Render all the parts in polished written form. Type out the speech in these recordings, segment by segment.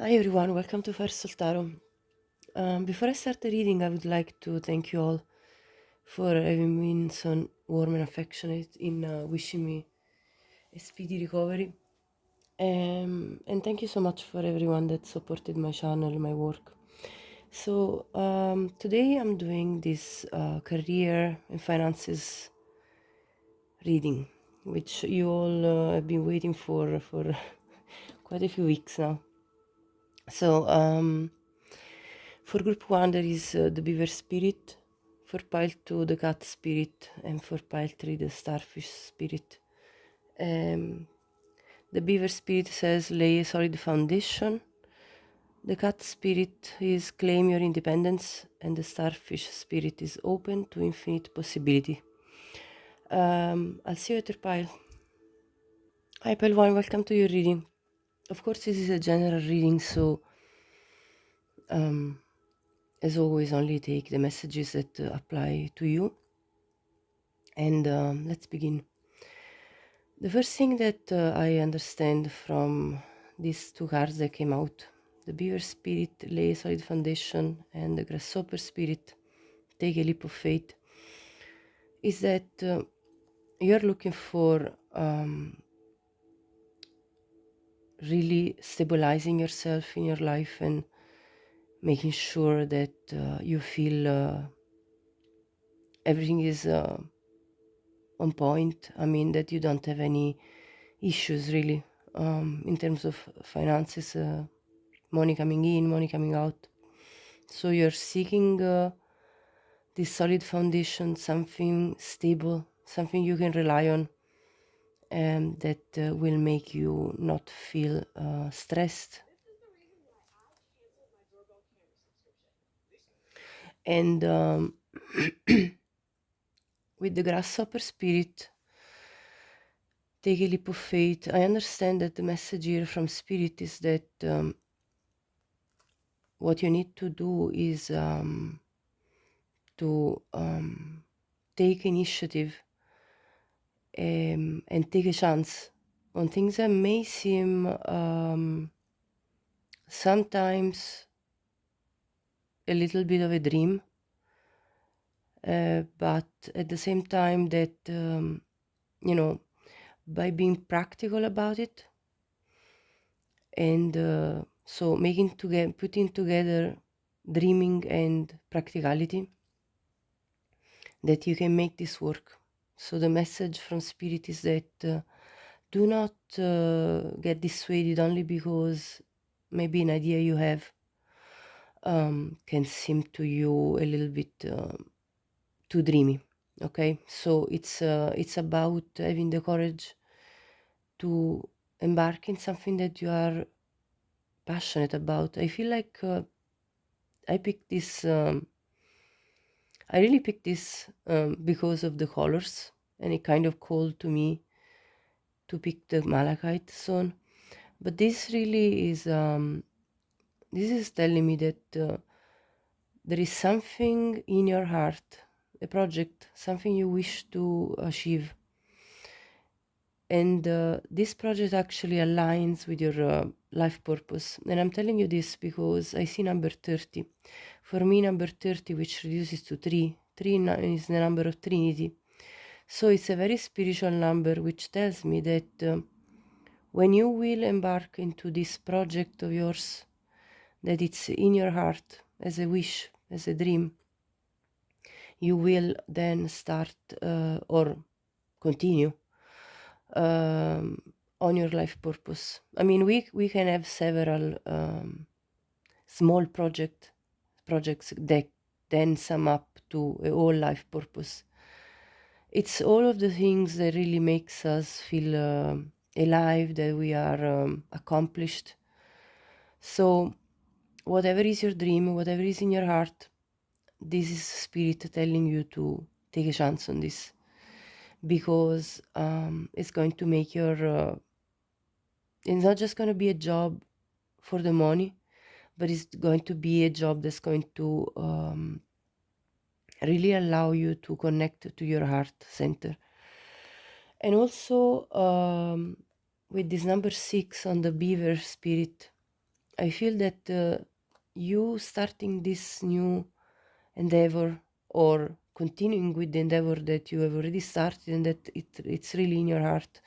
Hi everyone, welcome to Firesoultarot. Before I start the reading, I would like to thank you all for having been so warm and affectionate in wishing me a speedy recovery. And thank you so much for everyone that supported my channel, my work. So today I'm doing this career and finances reading, which you all have been waiting for quite a few weeks now. So for group 1 there is the beaver spirit, for pile 2 the cat spirit, and for pile 3 the starfish spirit. The beaver spirit says lay a solid foundation, the cat spirit is claim your independence, and the starfish spirit is open to infinite possibility. I'll see you at your pile. Hi pile 1, welcome to your reading. Of course this is a general reading, so as always only take the messages that apply to you. And let's begin. The first thing that I understand from these two cards that came out, the beaver spirit lay a solid foundation and the grasshopper spirit take a leap of faith, is that you're looking for really stabilizing yourself in your life and making sure that you feel everything is on point. I mean, that you don't have any issues really in terms of finances, money coming in, money coming out. So you're seeking this solid foundation, something stable, something you can rely on, and that will make you not feel stressed. And with the grasshopper spirit, take a leap of faith. I understand that the message here from spirit is that what you need to do is to take initiative and take a chance on things that may seem sometimes a little bit of a dream, but at the same time that by being practical about it, and so putting together dreaming and practicality, that you can make this work. So the message from spirit is that do not get dissuaded only because maybe an idea you have can seem to you a little bit too dreamy. Okay, so it's about having the courage to embark in something that you are passionate about. I feel like I picked this. I really picked this because of the colors, and it kind of called to me to pick the malachite stone. But this really is this is telling me that there is something in your heart, a project, something you wish to achieve, and this project actually aligns with your life purpose. And I'm telling you this because I see number 30. For me, number 30, which reduces to 3 is the number of Trinity. So it's a very spiritual number, which tells me that when you will embark into this project of yours, that it's in your heart as a wish, as a dream, you will then start or continue on your life purpose. I mean, we can have several small projects that then sum up to a whole life purpose. It's all of the things that really makes us feel alive, that we are accomplished. So whatever is your dream, whatever is in your heart, this is spirit telling you to take a chance on this, because it's going to make it's not just going to be a job for the money, but it's going to be a job that's going to really allow you to connect to your heart center. And also with this number 6 on the beaver spirit, I feel that you starting this new endeavor or continuing with the endeavor that you have already started and that it's really in your heart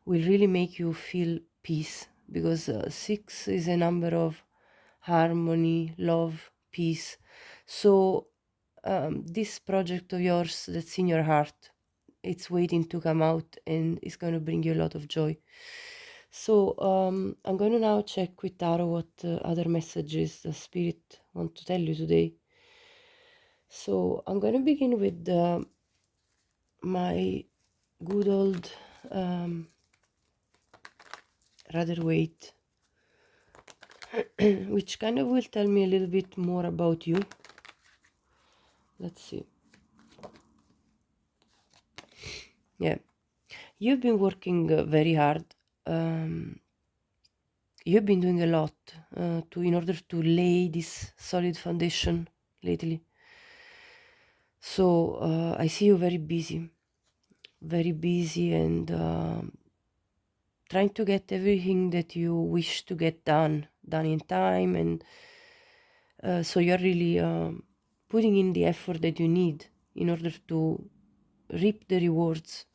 will really make you feel peace, because 6 is a number of harmony, love, peace. So this project of yours that's in your heart, it's waiting to come out and it's going to bring you a lot of joy. So I'm going to now check with Taro what other messages the spirit want to tell you today. So I'm going to begin with my good old rather weight, which kind of will tell me a little bit more about you. Let's see. Yeah, you've been working very hard. You've been doing a lot in order to lay this solid foundation lately. So I see you very busy, and trying to get everything that you wish to get done in time, and so you're really putting in the effort that you need in order to reap the rewards.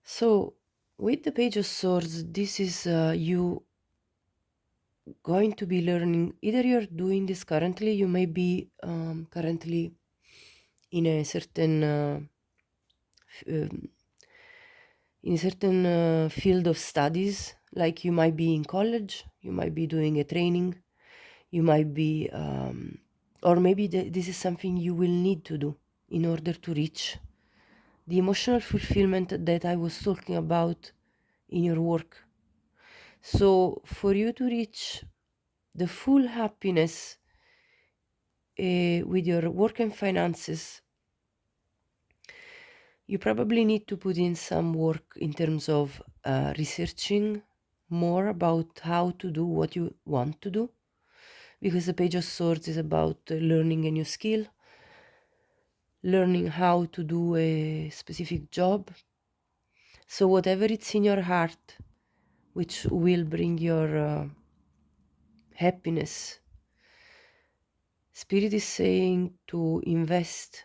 So with the Page of Swords, this is you going to be learning. Either you're doing this currently, you may be currently in a certain field of studies, like you might be in college, you might be doing a training, you might be or maybe this is something you will need to do in order to reach the emotional fulfillment that I was talking about in your work. So for you to reach the full happiness with your work and finances, you probably need to put in some work in terms of researching more about how to do what you want to do, because the Page of Swords is about learning a new skill, learning how to do a specific job. So whatever it's in your heart, which will bring your happiness, Spirit is saying to invest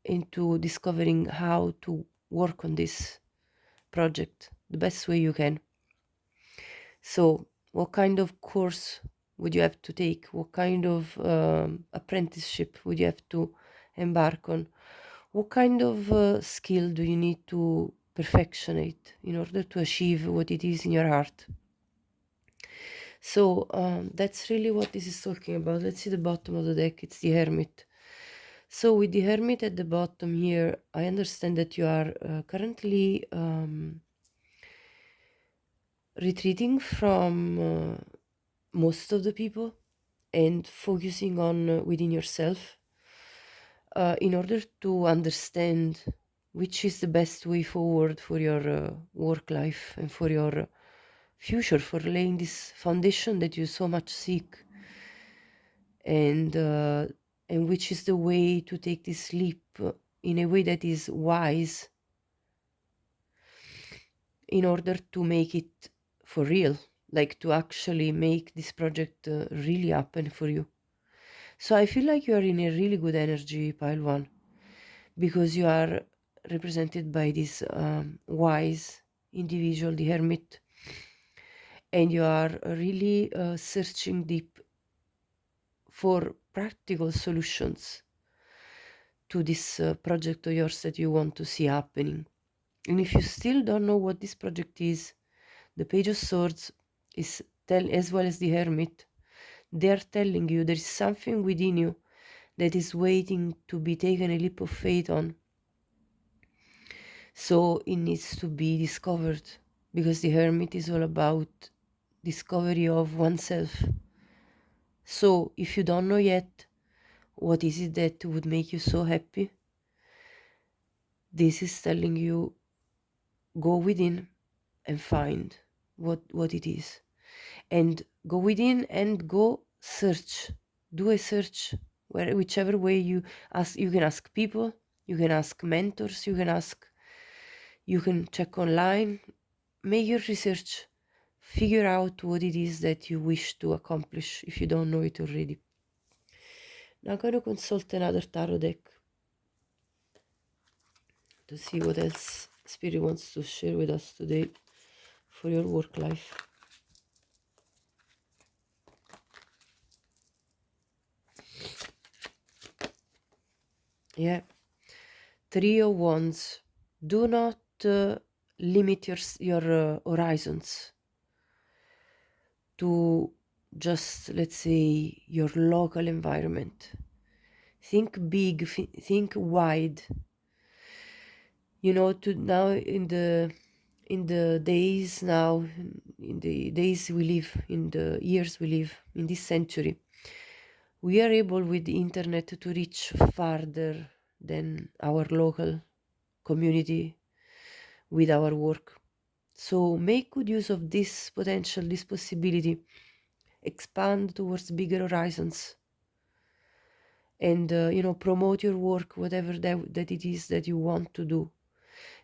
into discovering how to work on this project the best way you can. So what kind of course would you have to take? What kind of apprenticeship would you have to embark on? What kind of skill do you need to perfectionate in order to achieve what it is in your heart? So that's really what this is talking about. Let's see the bottom of the deck. It's the Hermit. So with the Hermit at the bottom here, I understand that you are currently retreating from most of the people and focusing on within yourself in order to understand which is the best way forward for your work life and for your future, for laying this foundation that you so much seek, and which is the way to take this leap in a way that is wise in order to make it for real, like to actually make this project really happen for you. So I feel like you are in a really good energy, pile one, because you are represented by this wise individual, the Hermit, and you are really searching deep for practical solutions to this project of yours that you want to see happening. And if you still don't know what this project is, the Page of Swords is as well as the Hermit, they are telling you there is something within you that is waiting to be taken a leap of faith on. So it needs to be discovered, because the Hermit is all about discovery of oneself. So if you don't know yet what is it that would make you so happy, this is telling you go within and find what it is, and go within and go search, do a search, whichever way you ask. You can ask people, you can ask mentors, you can check online, make your research, figure out what it is that you wish to accomplish if you don't know it already. Now I'm going to consult another tarot deck to see what else Spirit wants to share with us today for your work life. Yeah, Three of Wands. Do not limit your horizons to just, let's say, your local environment. Think big, think wide. You know, to now in the days now, in the days we live, in the years we live, in this century, we are able with the internet to reach farther than our local community with our work. So make good use of this potential, this possibility. Expand towards bigger horizons, and promote your work, whatever that it is that you want to do.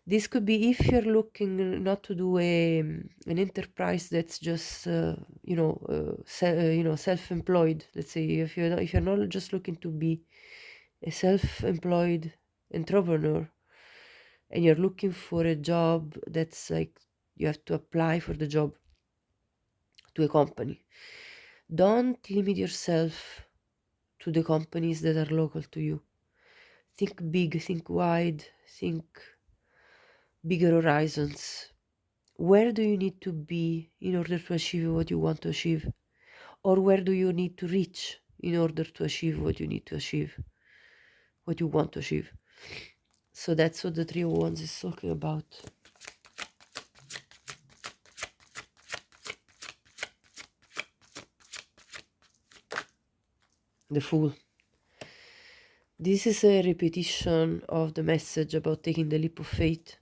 This could be if you're looking not to do an enterprise that's just self-employed. Let's say if you're not just looking to be a self-employed entrepreneur, and you're looking for a job that's like you have to apply for the job to a company. Don't limit yourself to the companies that are local to you. Think big, think wide, think bigger horizons. Where do you need to be in order to achieve what you want to achieve? Or where do you need to reach in order to achieve what you need to achieve, what you want to achieve? So that's what the Three of Wands is talking about. The Fool. This is a repetition of the message about taking the leap of faith.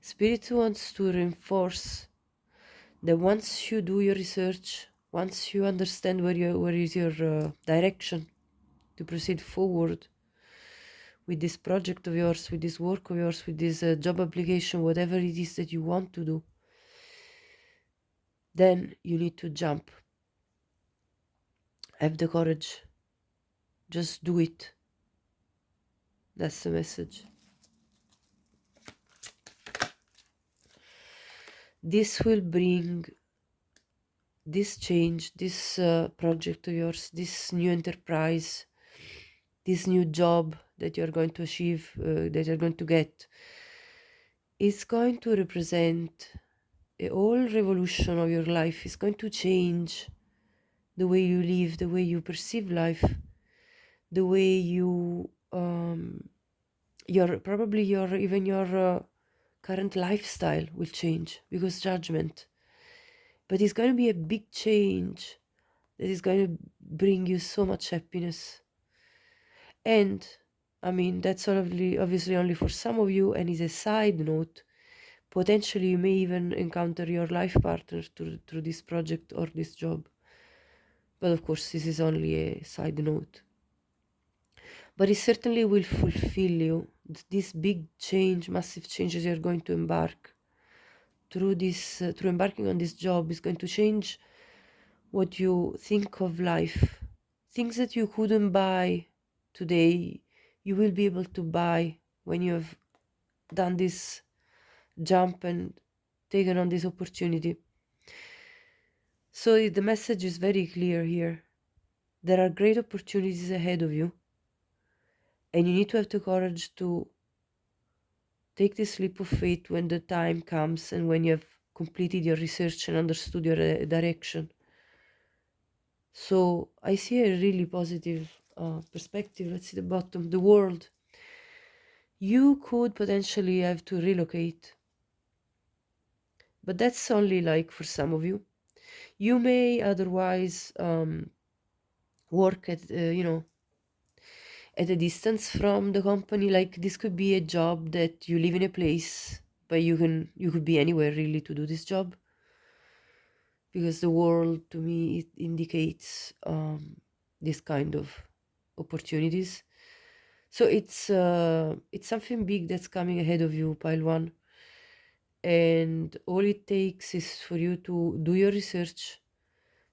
Spirit wants to reinforce that once you do your research, once you understand where is your direction to proceed forward with this project of yours, with this work of yours, with this job application, whatever it is that you want to do, then you need to jump. Have the courage. Just do it. That's the message. This will bring this change, this project of yours, this new enterprise, this new job that you're going to achieve, that you're going to get, is going to represent a whole revolution of your life. It's going to change the way you live, the way you perceive life, the way you your current lifestyle will change because judgment. But it's going to be a big change that is going to bring you so much happiness. And I mean, that's obviously only for some of you, and is a side note. Potentially you may even encounter your life partner through this project or this job. But of course, this is only a side note. But it certainly will fulfill you. This big change, massive changes you're going to embark through this, through embarking on this job, is going to change what you think of life. Things that you couldn't buy today, you will be able to buy when you have done this jump and taken on this opportunity. So the message is very clear here. There are great opportunities ahead of you, and you need to have the courage to take this leap of faith when the time comes and when you have completed your research and understood your direction. So I see a really positive perspective. Let's see the bottom. The world. You could potentially have to relocate, but that's only like for some of you. You may otherwise work at at a distance from the company. Like this could be a job that you live in a place, but you could be anywhere really to do this job, because the world to me it indicates this kind of opportunities. So it's something big that's coming ahead of you, pile one. and all it takes is for you to do your research,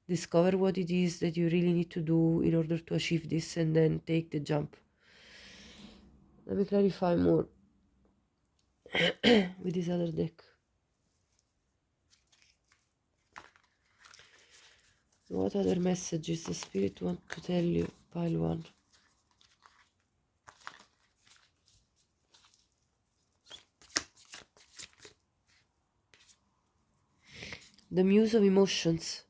discover what it is that you really need to do in order to achieve this, and then take the jump. Let me clarify more with this other deck. What other messages the spirit want to tell you, pile 1? The Muse of Emotions.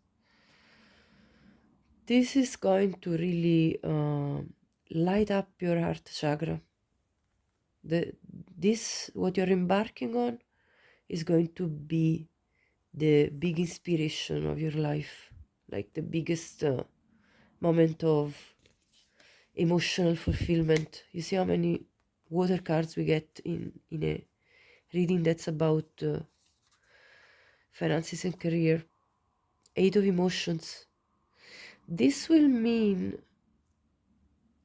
This is going to really light up your heart chakra. What you're embarking on is going to be the big inspiration of your life, like the biggest moment of emotional fulfillment. You see how many water cards we get in a reading that's about finances and career. 8 of Emotions. This will mean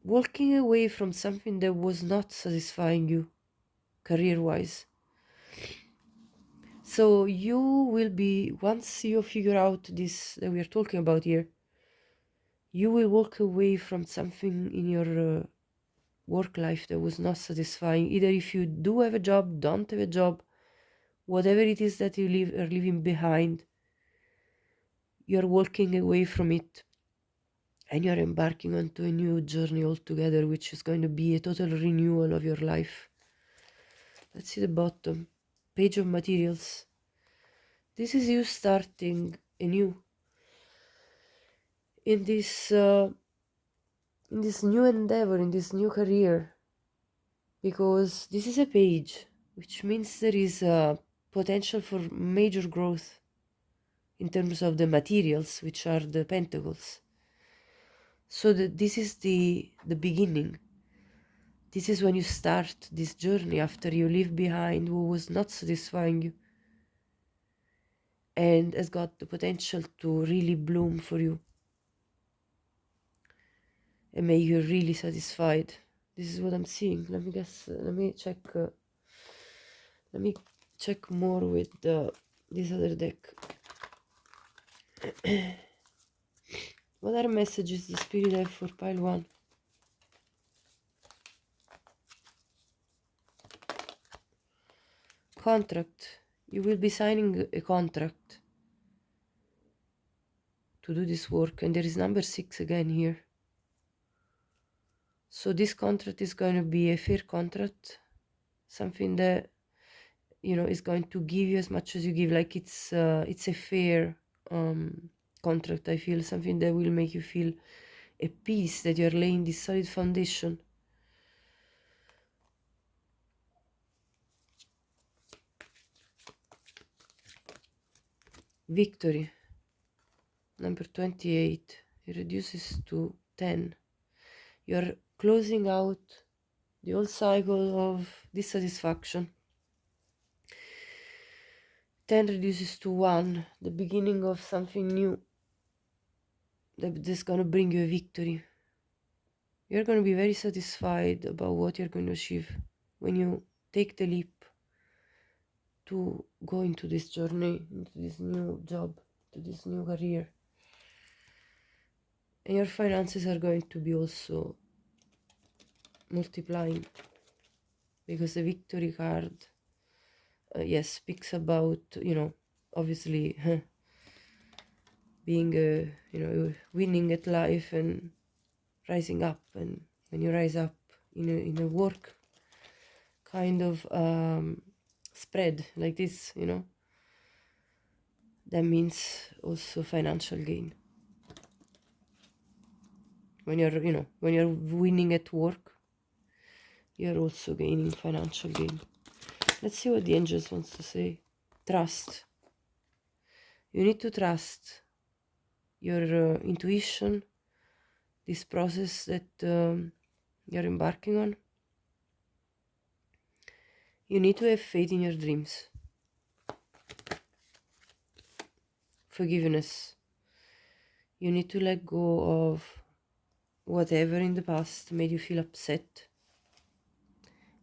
walking away from something that was not satisfying you career-wise. So you will be, once you figure out this that we are talking about here, you will walk away from something in your work life that was not satisfying. Either if you do have a job, don't have a job, whatever it is that you are leaving behind, you're walking away from it and you're embarking onto a new journey altogether, which is going to be a total renewal of your life. Let's see the bottom. Page of Materials. This is you starting anew in this new endeavor, in this new career, because this is a page, which means there is a potential for major growth in terms of the materials, which are the pentacles. So this is the beginning. This is when you start this journey after you leave behind what was not satisfying you and has got the potential to really bloom for you and make you really satisfied. This is what I'm seeing. Let me check more with this other deck. What are messages the spirit have for pile 1? Contract. You will be signing a contract to do this work, and there is number 6 again here. So this contract is going to be a fair contract, something that is going to give you as much as you give. Like it's a fair contract. I feel something that will make you feel at peace that you're laying this solid foundation. Victory. Number 28. It reduces to 10. You're closing out the old cycle of dissatisfaction. 10 reduces to 1. The beginning of something new that's going to bring you a victory. You're going to be very satisfied about what you're going to achieve when you take the leap to go into this journey, into this new job, to this new career. And your finances are going to be also multiplying, because the victory card, yes, speaks about, obviously being, winning at life and rising up. And when you rise up in a work kind of spread like this, that means also financial gain. When you're winning at work, you're also gaining financial gain. Let's see what the angels wants to say. Trust. You need to trust your intuition, this process that you're embarking on. You need to have faith in your dreams. Forgiveness. You need to let go of whatever in the past made you feel upset,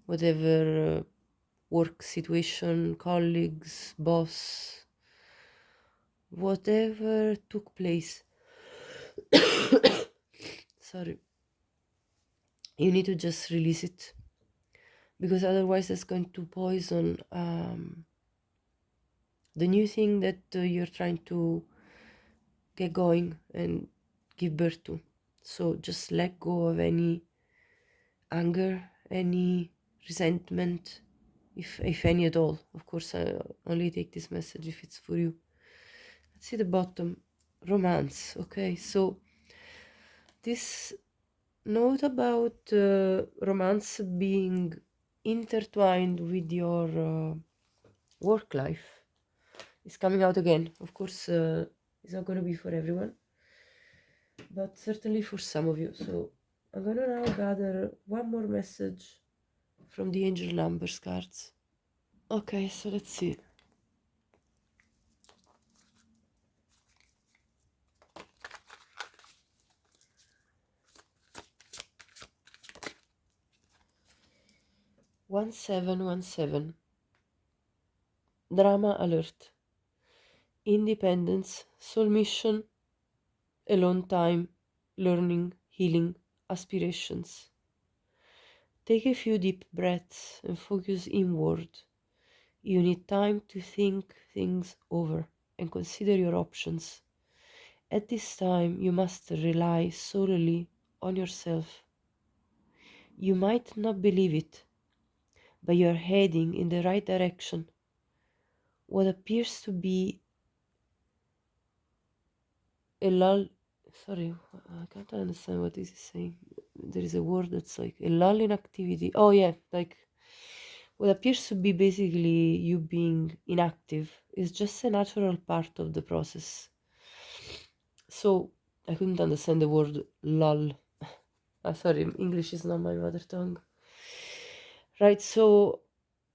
whatever work situation, colleagues, boss, whatever took place. Sorry. You need to just release it, because otherwise it's going to poison the new thing that you're trying to get going and give birth to. So just let go of any anger, any resentment, if any at all. Of course, I only take this message if it's for you. Let's see the bottom. Romance. Okay, so this note about romance being intertwined with your work life is coming out again. Of course, it's not going to be for everyone, but certainly for some of you. So I'm going to now gather one more message from the angel numbers cards. Okay, so let's see. One 717. Drama alert. Independence, soul mission, alone time, learning, healing, aspirations. Take a few deep breaths and focus inward. You need time to think things over and consider your options. At this time, you must rely solely on yourself. You might not believe it, but you are heading in the right direction. What appears to be a lull, sorry, I can't understand what this is saying. There is a word that's like a lull in activity. Oh yeah, like what appears to be basically you being inactive is just a natural part of the process. So I couldn't understand the word lull. Sorry, English is not my mother tongue. Right, so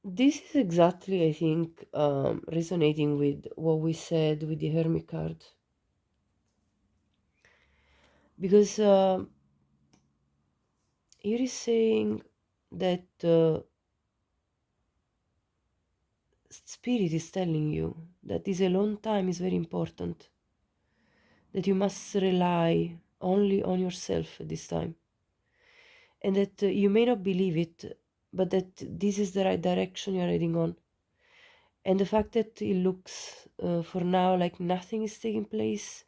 this is exactly, I think, resonating with what we said with the Hermit card. Because here is saying that Spirit is telling you that this alone time is very important, that you must rely only on yourself at this time, and that you may not believe it, but that this is the right direction you're heading on. And the fact that it looks for now like nothing is taking place,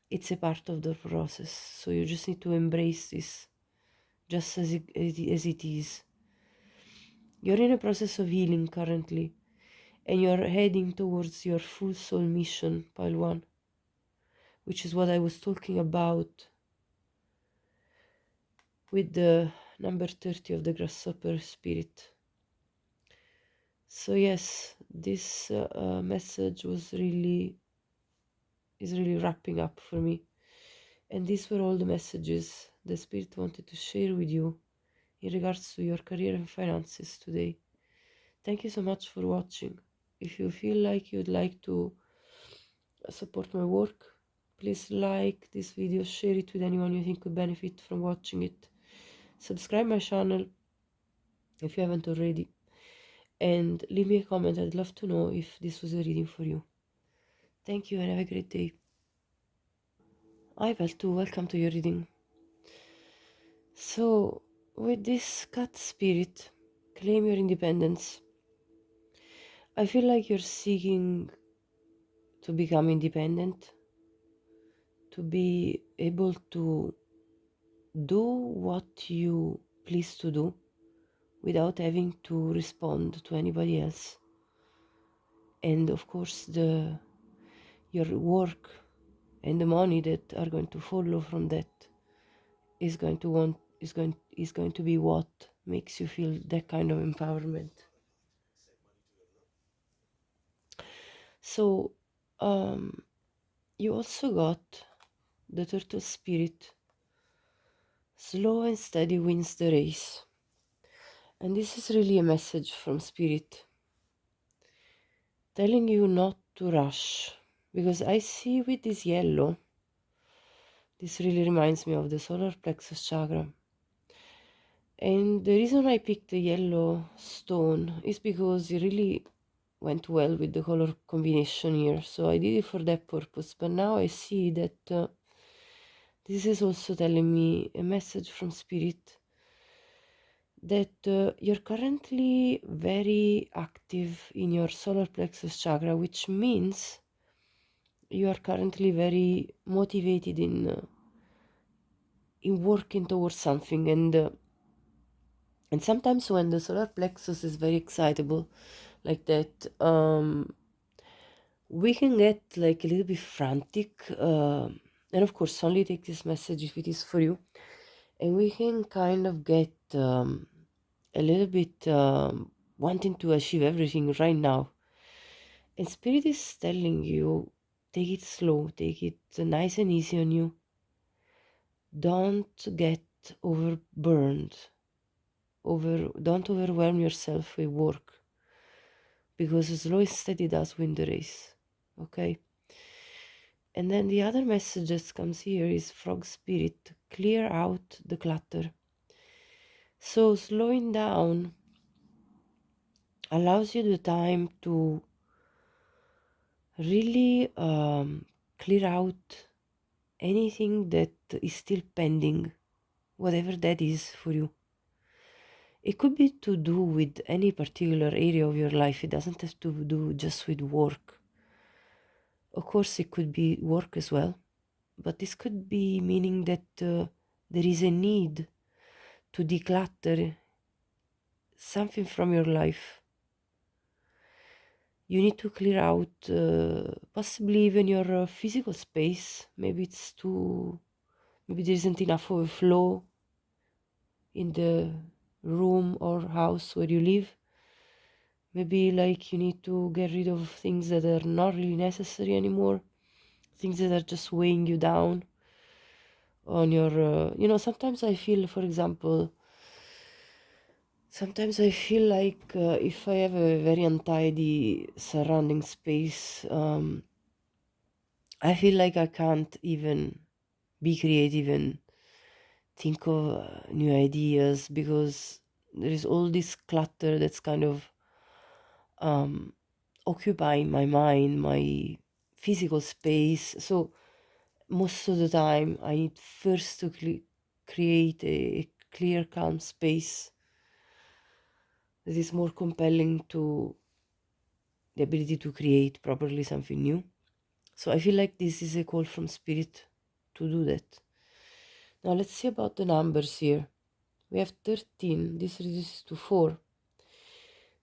it's a part of the process. So you just need to embrace this just as it is. You're in a process of healing currently, and you're heading towards your full soul mission, pile 1, which is what I was talking about with the number 30 of the grasshopper spirit. So yes, this message is really wrapping up for me, and these were all the messages the spirit wanted to share with you in regards to your career and finances today. Thank you so much for watching. If you feel like you'd like to support my work, please like this video, share it with anyone you think could benefit from watching it. Subscribe my channel if you haven't already, and leave me a comment. I'd love to know if this was a reading for you. Thank you and have a great day. Hi Val2, welcome to your reading. So, with this cat spirit, claim your independence. I feel like you're seeking to become independent, to be able to do what you please to do without having to respond to anybody else. And of course, your work and the money that are going to follow from that is going to be what makes you feel that kind of empowerment. So you also got the turtle spirit. Slow and steady wins the race. And this is really a message from spirit telling you not to rush, because I see with this yellow, this really reminds me of the solar plexus chakra. And the reason I picked the yellow stone is because it really went well with the color combination here. So I did it for that purpose. But now I see that this is also telling me a message from Spirit that you're currently very active in your solar plexus chakra, which means you are currently very motivated in working towards something. And sometimes when the solar plexus is very excitable like that, we can get like a little bit frantic, and of course only take this message if it is for you, and we can kind of get a little bit wanting to achieve everything right now. And Spirit is telling you, take it slow, take it nice and easy on you. Don't get overburned. Don't overwhelm yourself with work, because slow and steady does win the race. Okay? And then the other message that comes here is Frog Spirit, clear out the clutter. So slowing down allows you the time to really clear out anything that is still pending, whatever that is for you. It could be to do with any particular area of your life. It doesn't have to do just with work. Of course, it could be work as well, but this could be meaning that there is a need to declutter something from your life. You need to clear out possibly even your physical space. Maybe there isn't enough of a flow in the room or house where you live. Maybe like you need to get rid of things that are not really necessary anymore, things that are just weighing you down on your, sometimes I feel, for example, sometimes I feel like if I have a very untidy surrounding space, I feel like I can't even be creative and think of new ideas, because there is all this clutter that's kind of occupying my mind, my physical space. So most of the time I need first to create a clear, calm space that is more compelling to the ability to create properly something new. So I feel like this is a call from Spirit to do that. Now let's see about the numbers here. We have 13, this reduces to 4.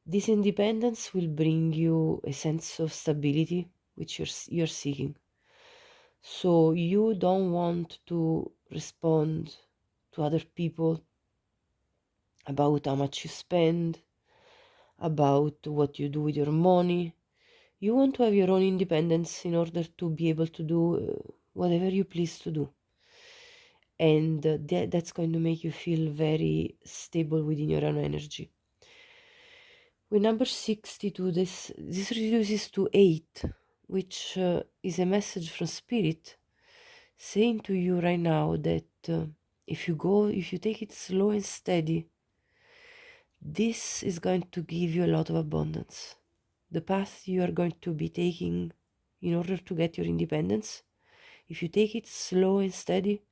This independence will bring you a sense of stability, which you're seeking. So you don't want to respond to other people about how much you spend, about what you do with your money. You want to have your own independence in order to be able to do whatever you please to do. And that's going to make you feel very stable within your own energy. With number 62, this reduces to 8, which is a message from Spirit saying to you right now that if you take it slow and steady, this is going to give you a lot of abundance. The path you are going to be taking in order to get your independence, if you take it slow and steady,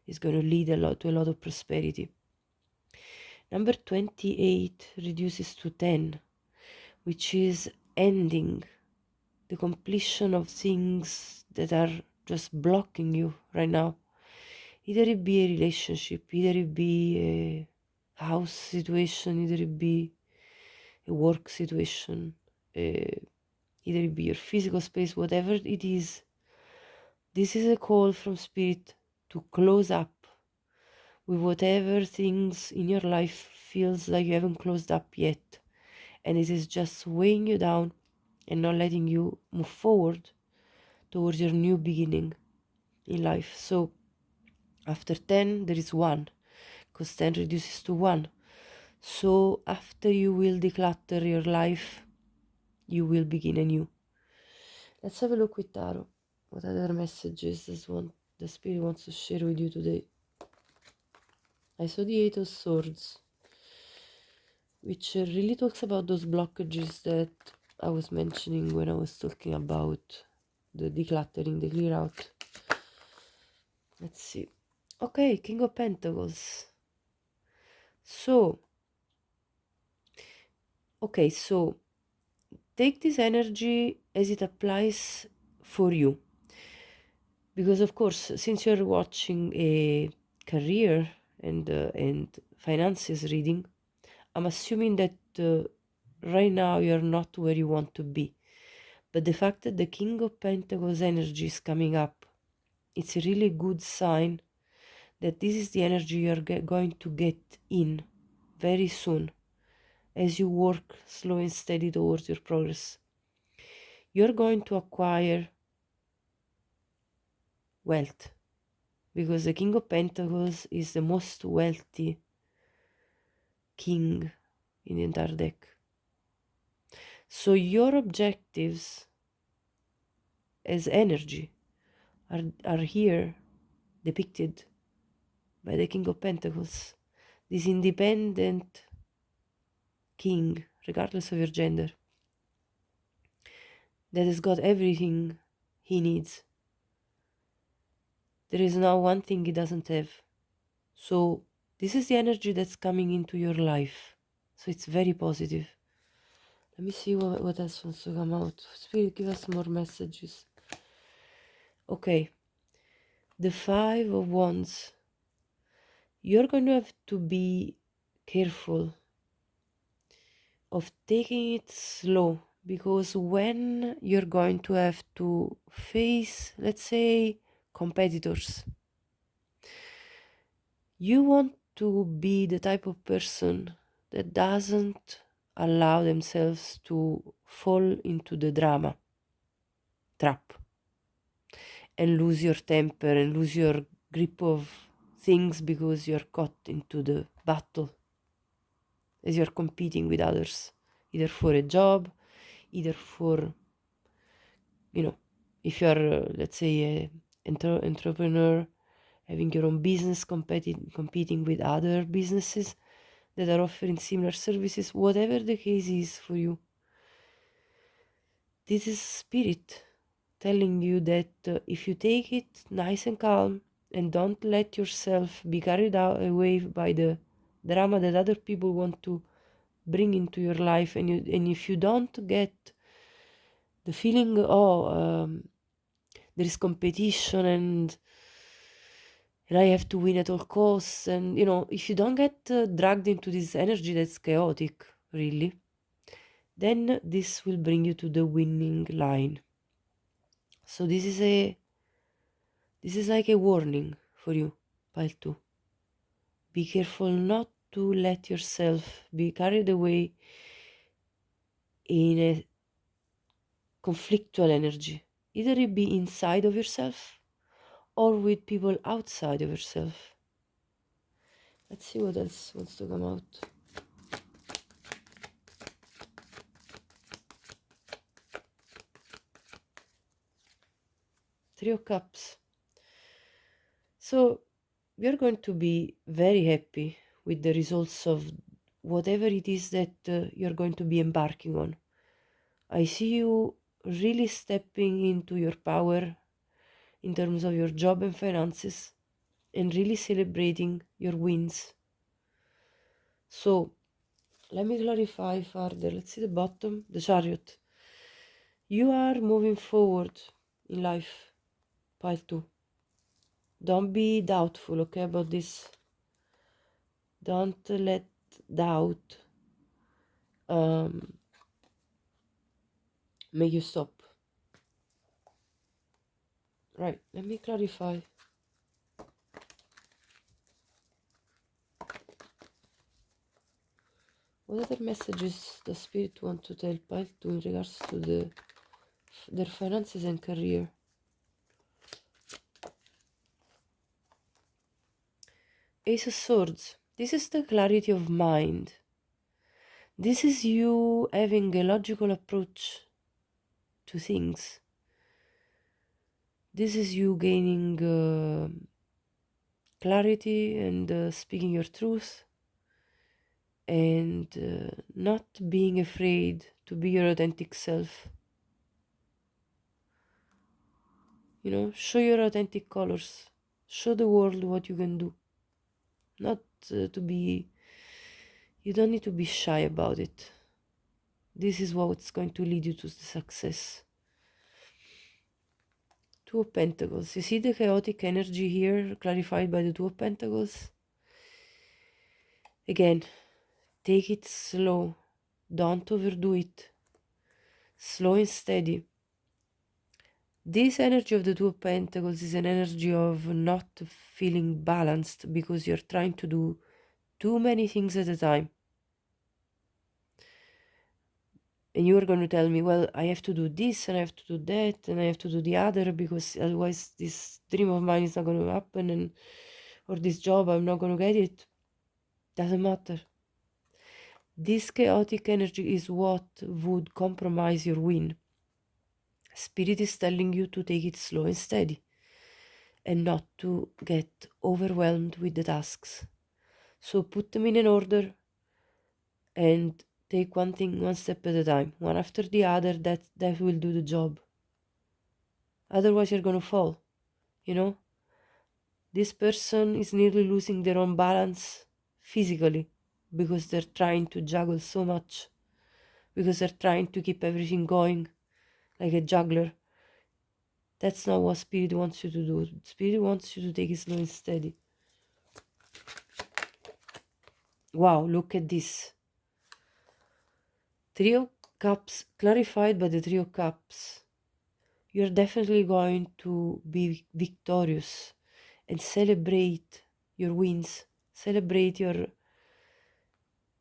is going to lead to a lot of prosperity. Number 28 reduces to 10, which is ending, the completion of things that are just blocking you right now. Either it be a relationship, either it be a house situation, either it be a work situation, either it be your physical space, whatever it is. This is a call from Spirit to close up with whatever things in your life feels like you haven't closed up yet, and it is just weighing you down and not letting you move forward towards your new beginning in life. So after 10 there is 1, because 10 reduces to 1. So after you will declutter your life, you will begin anew. Let's have a look with Tarot. What other messages the Spirit wants to share with you today? I saw the 8 of Swords. which really talks about those blockages that I was mentioning when I was talking about the decluttering, the clear out. Let's see. Okay, King of Pentacles. So, okay, so take this energy as it applies for you. Because of course, since you're watching a career and finances reading, I'm assuming that right now you're not where you want to be. But the fact that the King of Pentacles energy is coming up, it's a really good sign that this is the energy you're going to get in very soon as you work slow and steady towards your progress. You're going to acquire wealth because the King of Pentacles is the most wealthy king in the entire deck. So your objectives as energy are here depicted by the King of Pentacles, this independent king, regardless of your gender, that has got everything he needs. There is now one thing he doesn't have. So this is the energy that's coming into your life. So it's very positive. Let me see what else wants to come out. Spirit, give us more messages. Okay. The Five of Wands. You're going to have to be careful of taking it slow, because when you're going to have to face, let's say, competitors, you want to be the type of person that doesn't allow themselves to fall into the drama trap and lose your temper and lose your grip of things because you're caught into the battle as you're competing with others, either for a job, either for, if you're, let's say, an entrepreneur, having your own business, competing with other businesses that are offering similar services, whatever the case is for you. This is spirit telling you that if you take it nice and calm and don't let yourself be carried away by the drama that other people want to bring into your life, and if you don't get the feeling, there is competition and I have to win at all costs, and if you don't get dragged into this energy that's chaotic, really, then this will bring you to the winning line. So this is like a warning for you, pile 2. Be careful not to let yourself be carried away in a conflictual energy. Either it be inside of yourself or with people outside of yourself. Let's see what else wants to come out. Three of Cups. So we are going to be very happy with the results of whatever it is that you're going to be embarking on. I see you really stepping into your power in terms of your job and finances and really celebrating your wins. So let me clarify further. Let's see the bottom, the Chariot. You are moving forward in life, pile 2. Don't be doubtful, okay, about this. Don't let doubt make you stop. Right, let me clarify. What other messages the Spirit want to tell pile 2 in regards to their finances and career? Ace of Swords. This is the clarity of mind. This is you having a logical approach to things. This is you gaining clarity and speaking your truth and not being afraid to be your authentic self. You know, show your authentic colors. Show the world what you can do. Not to be, you don't need to be shy about it. This is what's going to lead you to the success. Two of Pentacles. You see the chaotic energy here clarified by the Two of Pentacles? Again, take it slow. Don't overdo it. Slow and steady. This energy of the Two of Pentacles is an energy of not feeling balanced because you're trying to do too many things at a time. And you're going to tell me, well, I have to do this and I have to do that and I have to do the other because otherwise this dream of mine is not going to happen, and or this job, I'm not going to get it. Doesn't matter. This chaotic energy is what would compromise your win. Spirit is telling you to take it slow and steady and not to get overwhelmed with the tasks. So put them in an order and take one thing one step at a time, one after the other. That will do the job. Otherwise you're going to fall, you know. This person is nearly losing their own balance physically because they're trying to juggle so much, because they're trying to keep everything going like a juggler. That's not what Spirit wants you to do. Spirit wants you to take it slow and steady. Wow, look at this. Three of Cups clarified by the Three of Cups. You're definitely going to be victorious and celebrate your wins. Celebrate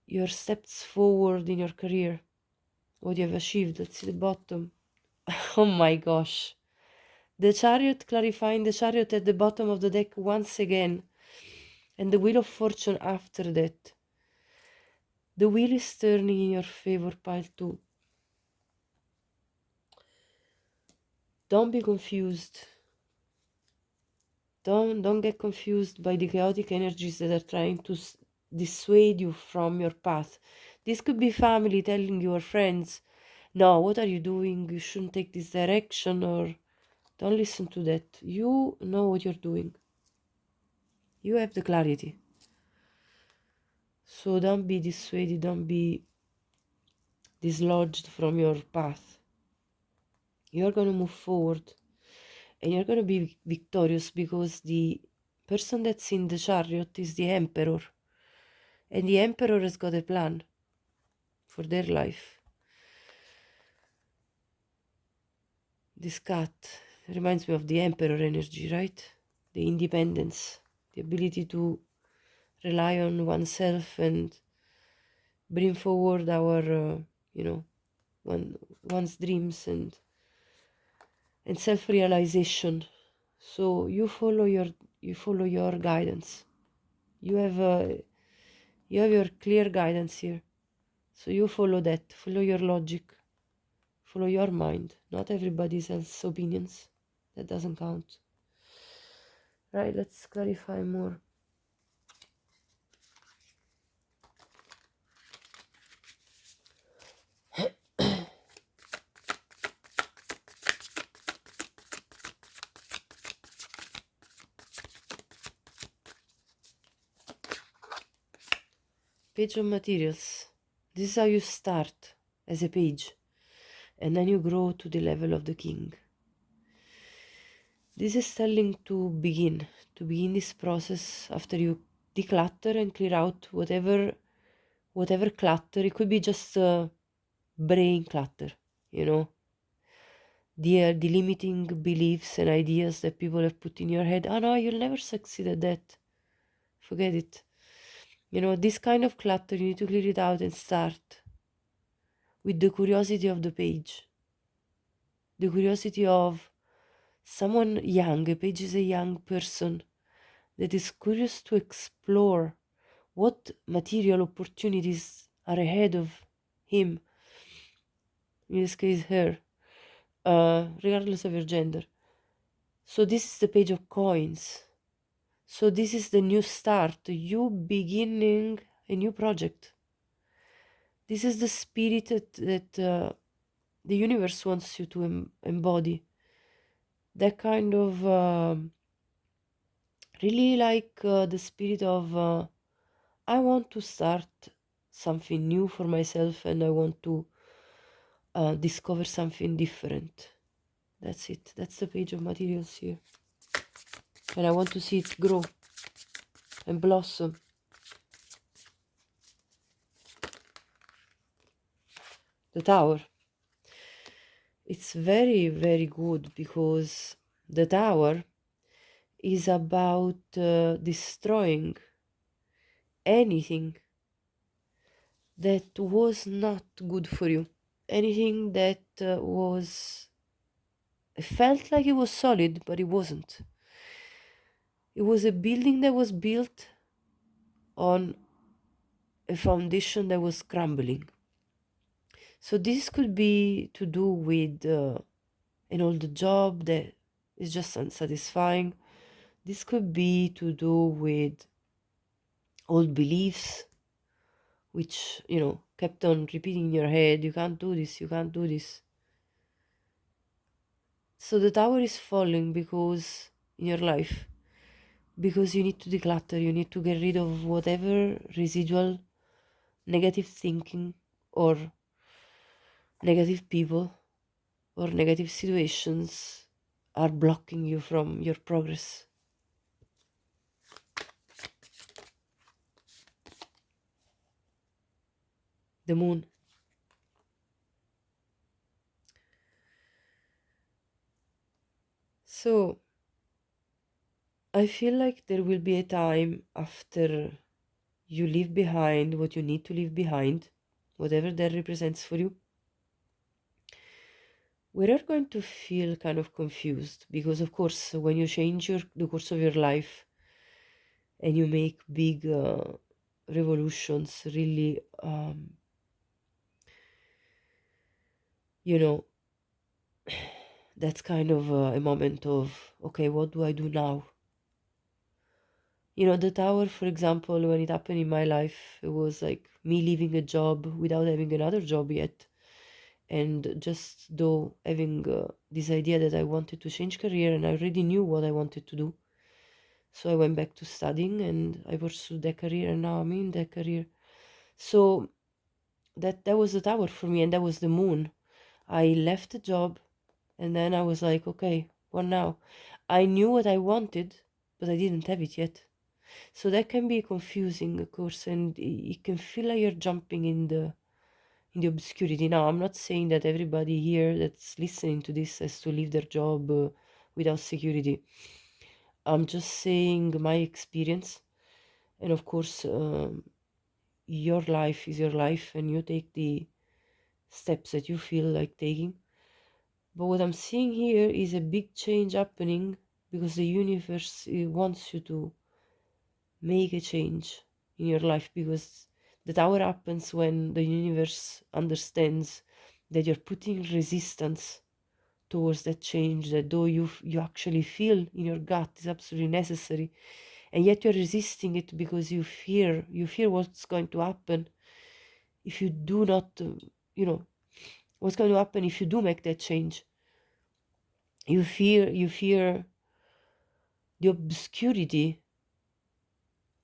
your steps forward in your career, what you have achieved. Let's see the bottom. Oh my gosh. The Chariot, clarifying the Chariot at the bottom of the deck once again. And the Wheel of Fortune after that. The wheel is turning in your favor, pile 2. Don't be confused. Don't get confused by the chaotic energies that are trying to dissuade you from your path. This could be family telling you, or friends, no, what are you doing? You shouldn't take this direction, or don't listen to that. You know what you're doing. You have the clarity. So don't be dissuaded, don't be dislodged from your path. You're going to move forward and you're going to be victorious because the person that's in the Chariot is the Emperor. And the Emperor has got a plan for their life. This cat reminds me of the Emperor energy, right? The independence, the ability to rely on oneself and bring forward our, one's dreams and self-realization. So you follow your guidance. You have your clear guidance here. So you follow that. Follow your logic. Follow your mind. Not everybody else's opinions. That doesn't count. Right, let's clarify more. Page of Materials. This is how you start as a page, and then you grow to the level of the king. This is telling to begin this process after you declutter and clear out whatever clutter. It could be just brain clutter, the limiting beliefs and ideas that people have put in your head. Oh no, you'll never succeed at that. Forget it. This kind of clutter, you need to clear it out and start with the curiosity of the page. The curiosity of someone young. A page is a young person that is curious to explore what material opportunities are ahead of him. In this case, her, regardless of her gender. So this is the Page of Coins. So this is the new start, you beginning a new project. This is the spirit that the universe wants you to embody. That kind of really like the spirit of I want to start something new for myself, and I want to discover something different. That's it. That's the page of materials here. And I want to see it grow and blossom. The Tower. It's very, very good because the Tower is about destroying anything that was not good for you. Anything that it felt like it was solid, but it wasn't. It was a building that was built on a foundation that was crumbling. So this could be to do with an old job that is just unsatisfying. This could be to do with old beliefs, which, kept on repeating in your head, you can't do this, you can't do this. So the tower is falling because in your life, because you need to declutter, you need to get rid of whatever residual negative thinking or negative people or negative situations are blocking you from your progress. The moon. So I feel like there will be a time after you leave behind what you need to leave behind, whatever that represents for you, where you're going to feel kind of confused because, of course, when you change the course of your life and you make big revolutions, really, you know, that's kind of a moment of, okay, what do I do now? The tower, for example, when it happened in my life, it was like me leaving a job without having another job yet. And just though having this idea that I wanted to change career and I already knew what I wanted to do. So I went back to studying and I pursued that career and now I'm in that career. So that was the tower for me and that was the moon. I left the job and then I was like, okay, what now? I knew what I wanted, but I didn't have it yet. So that can be confusing, of course, and it can feel like you're jumping in the obscurity. Now, I'm not saying that everybody here that's listening to this has to leave their job without security. I'm just saying my experience, and of course, your life is your life, and you take the steps that you feel like taking. But what I'm seeing here is a big change happening because the universe wants you to make a change in your life, because the tower happens when the universe understands that you're putting resistance towards that change, that though you actually feel in your gut is absolutely necessary, and yet you're resisting it because you fear what's going to happen if you do not what's going to happen if you do make that change. You fear the obscurity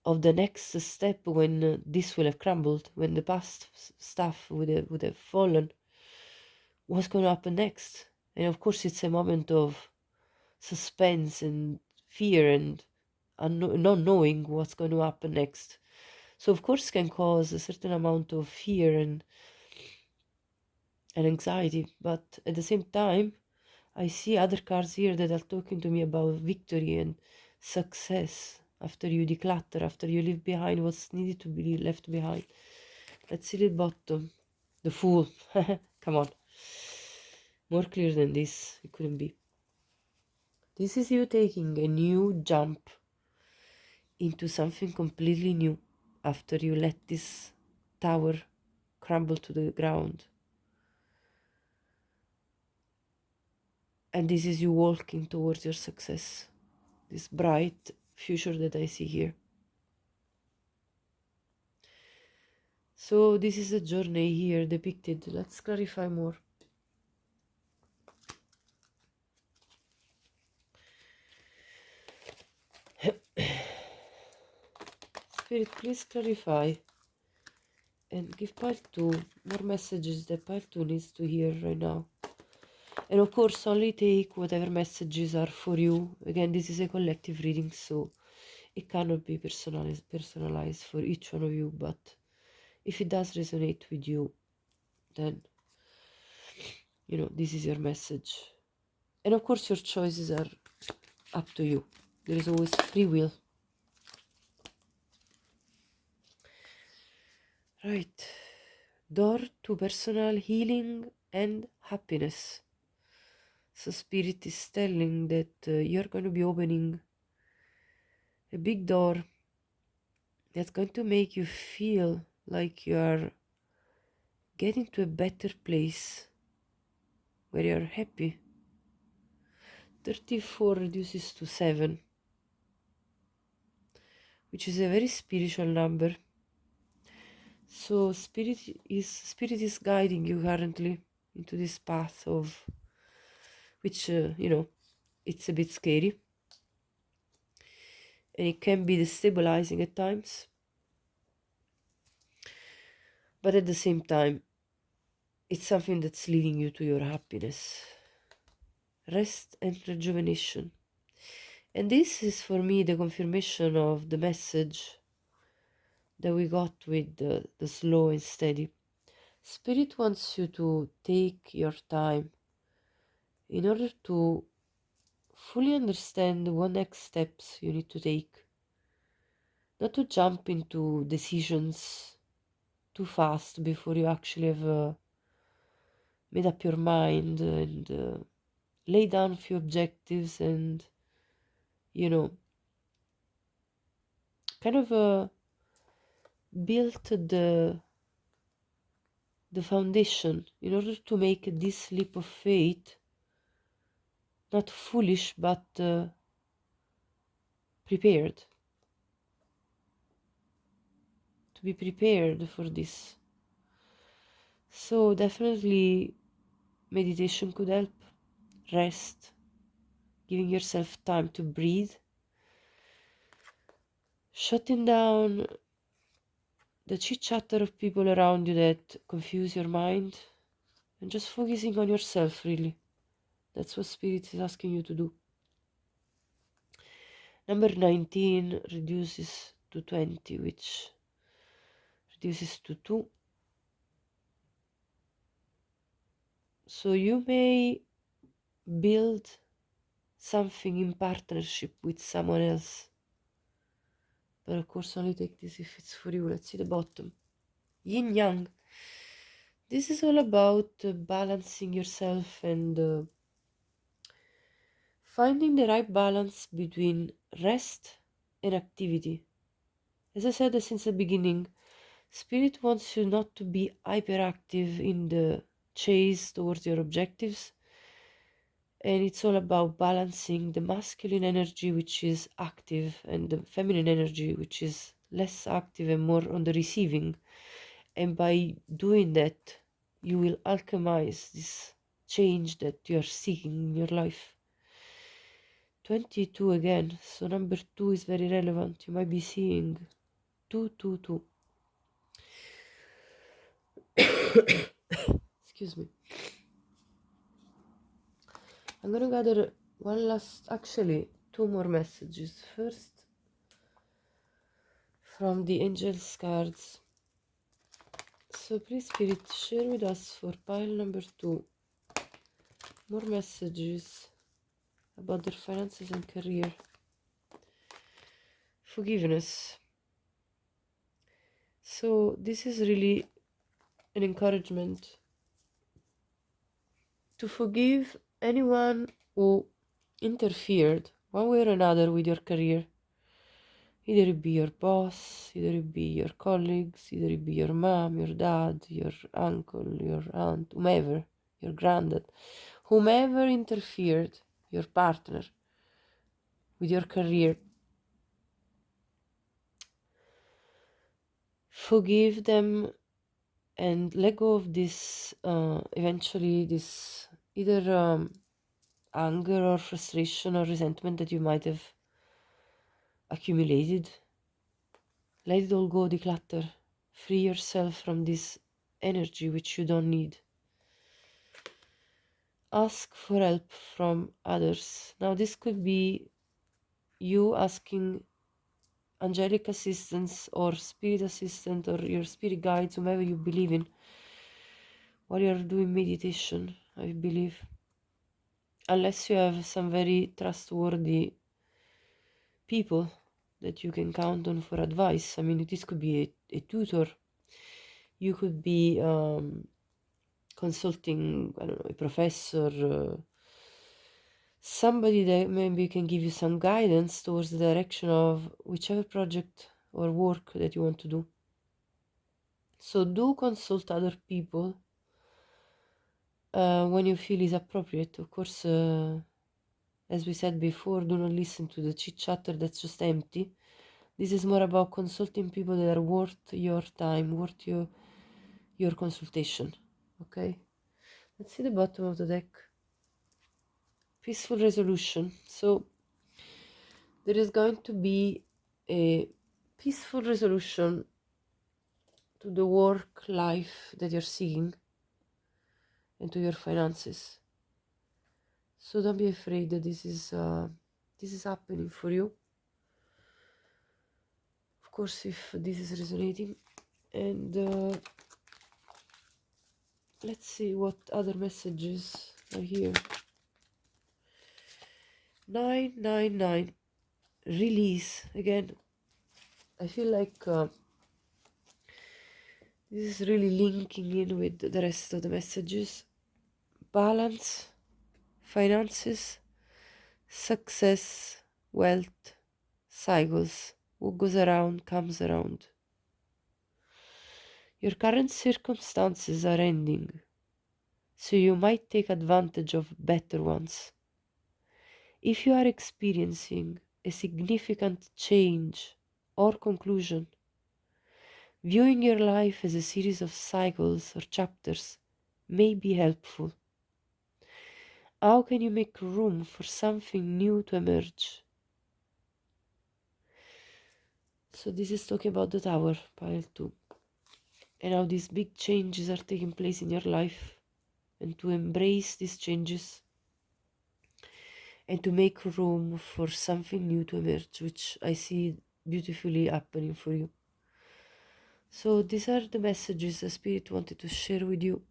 of the next step when this will have crumbled, when the past stuff would have fallen. What's going to happen next? And of course, it's a moment of suspense and fear and not knowing what's going to happen next. So, of course, can cause a certain amount of fear and anxiety. But at the same time, I see other cards here that are talking to me about victory and success after you declutter, after you leave behind what's needed to be left behind. Let's see the bottom. The Fool. Come on. More clear than this, it couldn't be. This is you taking a new jump into something completely new after you let this tower crumble to the ground. And this is you walking towards your success, this bright future that I see here. So this is a journey here depicted. Let's clarify more. Spirit, please clarify and give pile 2 more messages that pile 2 needs to hear right now. And of course, only take whatever messages are for you. Again, this is a collective reading, so it cannot be personalized for each one of you. But if it does resonate with you, then, you know, this is your message. And of course, your choices are up to you. There is always free will. Right. Door to personal healing and happiness. So Spirit is telling that you're going to be opening a big door that's going to make you feel like you are getting to a better place where you're happy. 34 reduces to 7, which is a very spiritual number. So spirit is guiding you currently into this path of which you know, it's a bit scary and it can be destabilizing at times, but at the same time it's something that's leading you to your happiness, rest and rejuvenation. And this is for me the confirmation of the message that we got with the slow and steady. Spirit wants you to take your time in order to fully understand what next steps you need to take, not to jump into decisions too fast before you actually have made up your mind and lay down a few objectives and, you know, kind of build the foundation in order to make this leap of faith not foolish but prepared, to be prepared for this. So definitely meditation could help, rest, giving yourself time to breathe, shutting down the chit chatter of people around you that confuse your mind, and just focusing on yourself, really. That's what Spirit is asking you to do. Number 19 reduces to 20, which reduces to 2. So you may build something in partnership with someone else, but of course only take this if it's for you. Let's see the bottom. Yin Yang. This is all about balancing yourself and finding the right balance between rest and activity. As I said since the beginning, Spirit wants you not to be hyperactive in the chase towards your objectives, and it's all about balancing the masculine energy, which is active, and the feminine energy, which is less active and more on the receiving. And by doing that, you will alchemize this change that you are seeking in your life. 22 again, so number 2 is very relevant. You might be seeing 222. Excuse me. I'm gonna gather actually 2 more messages. First, from the Angels cards. So please, Spirit, share with us for pile number 2 more messages about their finances and career. Forgiveness. So this is really an encouragement to forgive anyone who interfered one way or another with your career. Either it be your boss, either it be your colleagues, either it be your mom, your dad, your uncle, your aunt, whomever, your granddad, whomever interfered, your partner, with your career. Forgive them and let go of this, eventually, this either anger or frustration or resentment that you might have accumulated. Let it all go, declutter. Free yourself from this energy which you don't need. Ask for help from others. Now, this could be you asking angelic assistance or spirit assistant or your spirit guides, whomever you believe in, while you're doing meditation, I believe. Unless you have some very trustworthy people that you can count on for advice. I mean, this could be a tutor. You could be consulting, I don't know, a professor, somebody that maybe can give you some guidance towards the direction of whichever project or work that you want to do. So do consult other people when you feel is appropriate. Of course, as we said before, do not listen to the chit-chatter that's just empty. This is more about consulting people that are worth your time, worth your consultation. Okay? Let's see the bottom of the deck. Peaceful resolution. So there is going to be a peaceful resolution to the work life that you're seeking and to your finances. So don't be afraid that this is happening for you. Of course, if this is resonating. And let's see what other messages are here. 999, release. Again, I feel like this is really linking in with the rest of the messages. Balance, finances, success, wealth, cycles. What goes around comes around. Your current circumstances are ending, so you might take advantage of better ones. If you are experiencing a significant change or conclusion, viewing your life as a series of cycles or chapters may be helpful. How can you make room for something new to emerge? So this is talking about the Tower, pile 2. And how these big changes are taking place in your life, and to embrace these changes and to make room for something new to emerge, which I see beautifully happening for you. So these are the messages the Spirit wanted to share with you.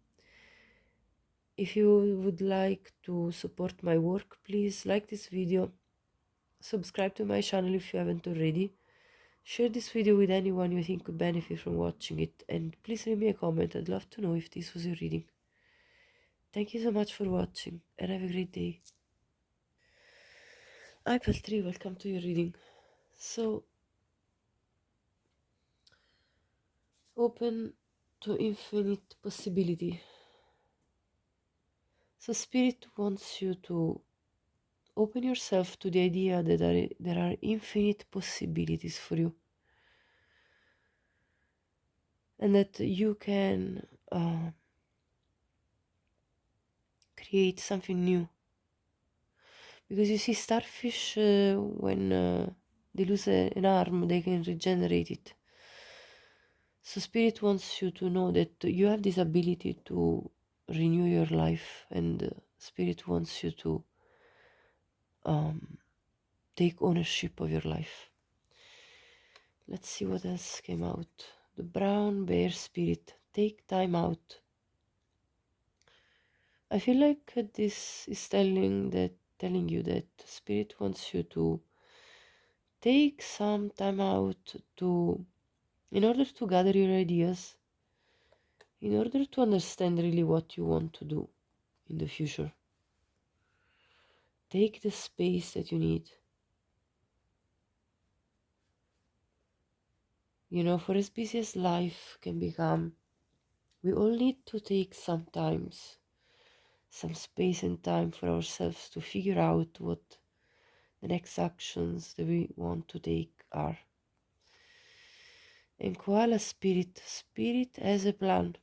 If you would like to support my work, please like this video, subscribe to my channel if you haven't already, share this video with anyone you think could benefit from watching it, and please leave me a comment. I'd love to know if this was your reading. Thank you so much for watching and have a great day. Hi Peltri, welcome to your reading. So, open to infinite possibility. So Spirit wants you to open yourself to the idea that there are infinite possibilities for you, and that you can create something new. Because you see, starfish, when they lose an arm, they can regenerate it. So Spirit wants you to know that you have this ability to renew your life, and Spirit wants you to take ownership of your life. Let's see what else came out. The brown bear spirit, take time out. I feel like this is telling you that Spirit wants you to take some time out in order to gather your ideas, in order to understand really what you want to do in the future. Take the space that you need. You know, for as busy as life can become, we all need to take some space and time for ourselves to figure out what the next actions that we want to take are. And koala spirit has a plan.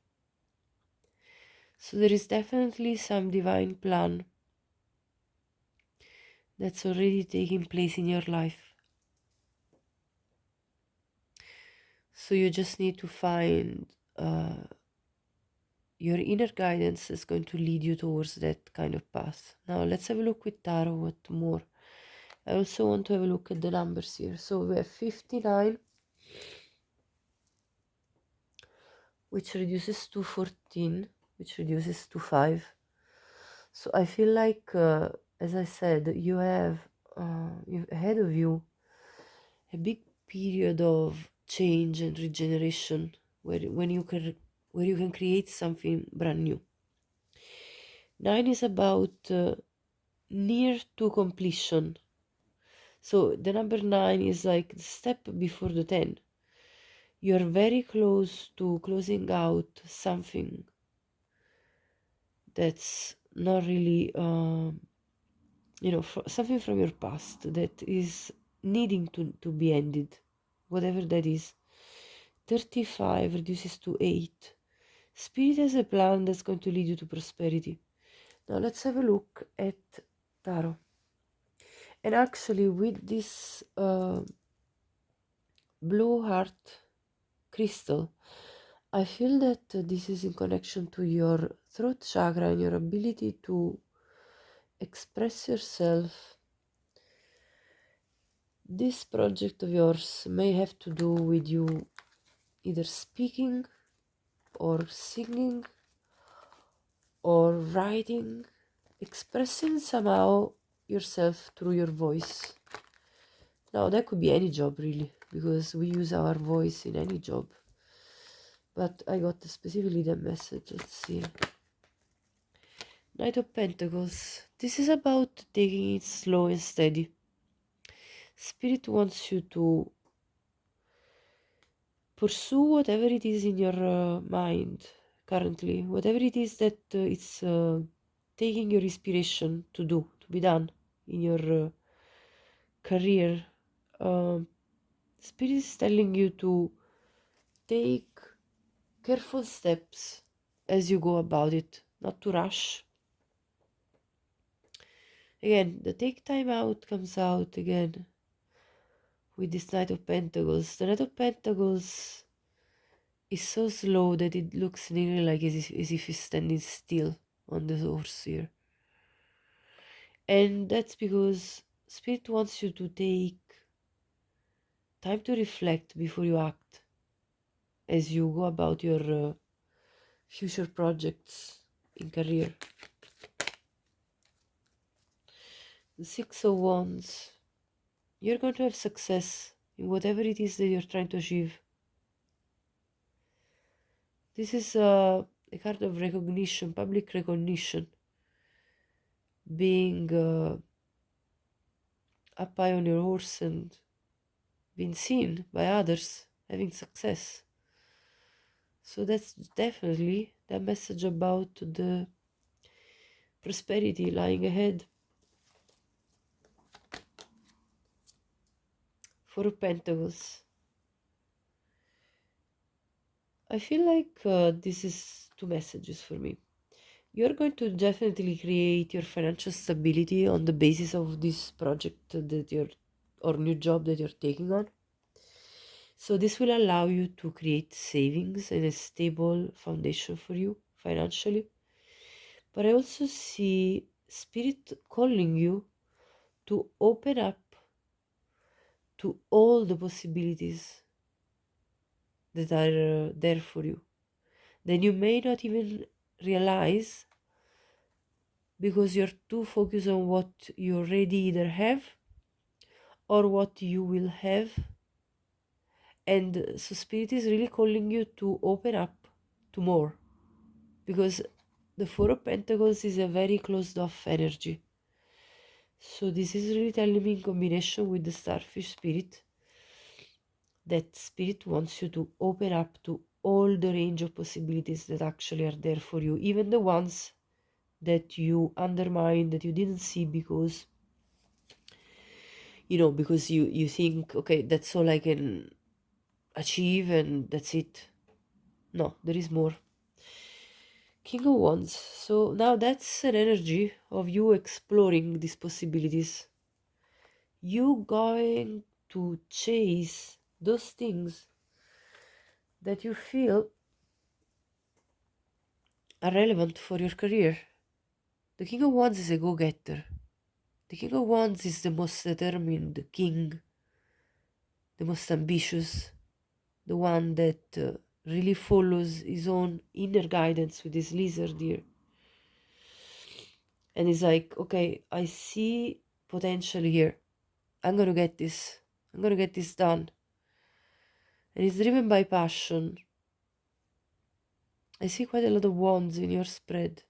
So there is definitely some divine plan that's already taking place in your life. So you just need to find your inner guidance is going to lead you towards that kind of path. Now let's have a look with tarot what more. I also want to have a look at the numbers here. So we have 59, which reduces to 14, which reduces to 5. So I feel like, as I said, you have ahead of you a big period of change and regeneration where you can create something brand new. 9 is about near to completion. So the number 9 is like the step before the 10. You're very close to closing out something that's not really, something from your past that is needing to be ended, whatever that is. 35 reduces to 8. Spirit has a plan that's going to lead you to prosperity. Now let's have a look at tarot. And actually with this blue heart crystal, I feel that this is in connection to your throat chakra and your ability to express yourself. This project of yours may have to do with you either speaking or singing or writing, expressing somehow yourself through your voice. Now that could be any job really, because we use our voice in any job. But I got specifically that message. Let's see. Knight of Pentacles. This is about taking it slow and steady. Spirit wants you to pursue whatever it is in your mind currently, whatever it is that it's taking your inspiration to do, to be done in your career. Spirit is telling you to take careful steps as you go about it, not to rush. Again, the take time out comes out again with this Knight of Pentacles. The Knight of Pentacles is so slow that it looks nearly like as if he's standing still on the horse here. And that's because Spirit wants you to take time to reflect before you act as you go about your future projects in career. The Six of Wands. You're going to have success in whatever it is that you're trying to achieve. This is a card of recognition, public recognition. Being up high on your horse and being seen by others, having success. So that's definitely the message about the prosperity lying ahead. Four of Pentacles. I feel like this is two messages for me. You're going to definitely create your financial stability on the basis of this project that or new job that you're taking on. So this will allow you to create savings and a stable foundation for you financially. But I also see Spirit calling you to open up to all the possibilities that are there for you, that you may not even realize because you're too focused on what you already either have or what you will have. And so Spirit is really calling you to open up to more, because the Four of Pentacles is a very closed off energy. So this is really telling me, in combination with the Starfish Spirit, that Spirit wants you to open up to all the range of possibilities that actually are there for you, even the ones that you undermine, that you didn't see because you think, okay, that's all I can achieve and that's it. No, there is more. King of Wands. So now that's an energy of you exploring these possibilities. You going to chase those things that you feel are relevant for your career. The King of Wands is a go-getter. The King of Wands is the most determined king, the most ambitious, the one that really follows his own inner guidance with his lizard here. And he's like, okay, I see potential here. I'm gonna get this. I'm gonna get this done. And he's driven by passion. I see quite a lot of wands in your spread.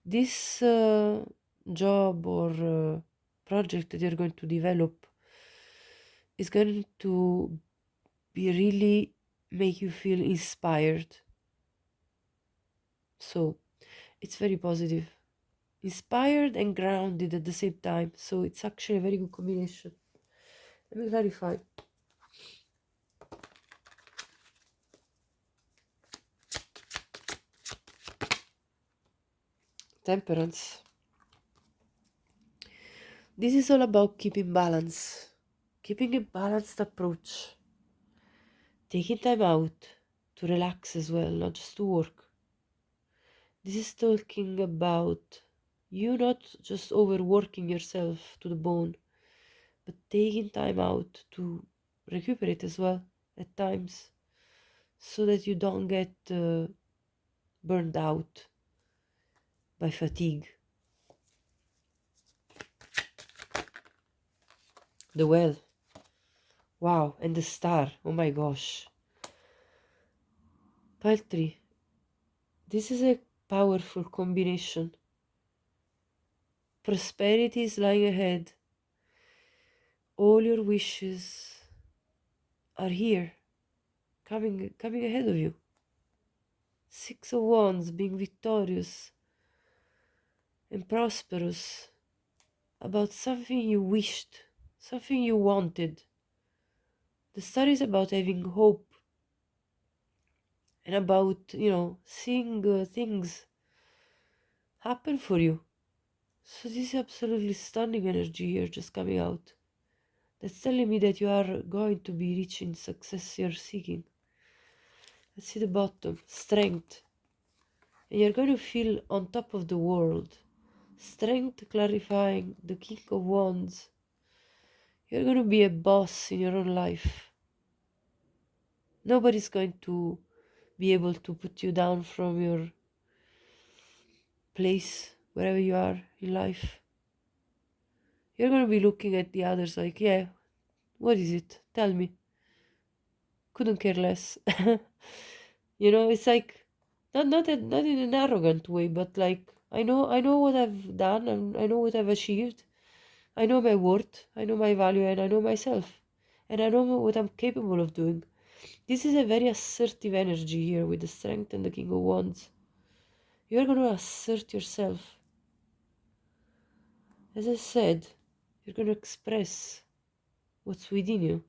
This job or project that you're going to develop is going to be really make you feel inspired. So it's very positive. Inspired and grounded at the same time. So it's actually a very good combination. Let me clarify. Temperance. This is all about keeping balance. Keeping a balanced approach. Taking time out to relax as well, not just to work. This is talking about you not just overworking yourself to the bone, but taking time out to recuperate as well at times so that you don't get burned out by fatigue. The well. Wow, and the star. Oh my gosh. Pile 3. This is a powerful combination. Prosperity is lying ahead. All your wishes are here, coming ahead of you. 6 of Wands, being victorious and prosperous about something you wished, something you wanted. The star is about having hope and about, seeing things happen for you. So this is absolutely stunning energy here just coming out. That's telling me that you are going to be reaching success you're seeking. Let's see the bottom. Strength. And you're going to feel on top of the world. Strength clarifying the King of Wands. You're going to be a boss in your own life. Nobody's going to be able to put you down from your place, wherever you are in life. You're going to be looking at the others like, yeah, what is it? Tell me. Couldn't care less. It's like, not in an arrogant way, but like, I know what I've done, and I know what I've achieved. I know my worth, I know my value, and I know myself. And I know what I'm capable of doing. This is a very assertive energy here with the Strength and the King of Wands. You're going to assert yourself. As I said, you're going to express what's within you.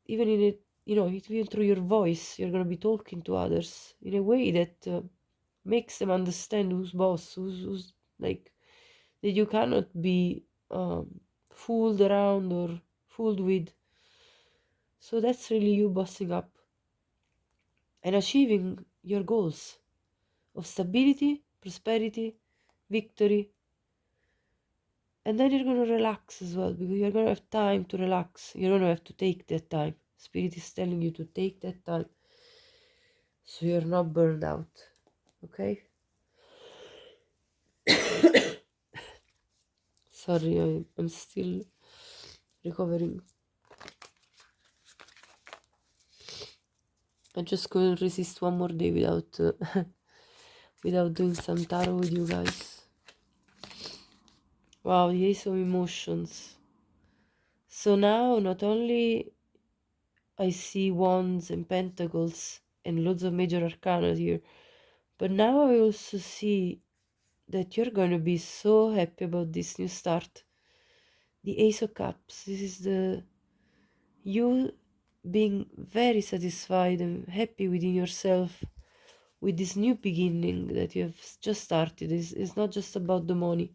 Even in it, even through your voice, you're going to be talking to others in a way that makes them understand who's boss, who's like, that you cannot be fooled around or fooled with. So that's really you bossing up and achieving your goals of stability, prosperity, victory. And then you're going to relax as well, because you're going to have time to relax. You don't have to take that time. Spirit is telling you to take that time so you're not burned out. Okay? Sorry, I'm still recovering. I just couldn't resist one more day without without doing some tarot with you guys. Wow, the Ace of Emotions. So now not only I see wands and pentacles and loads of major arcana here, but now I also see that you're going to be so happy about this new start. The Ace of Cups. This is the you being very satisfied and happy within yourself with this new beginning that you have just started. It's not just about the money.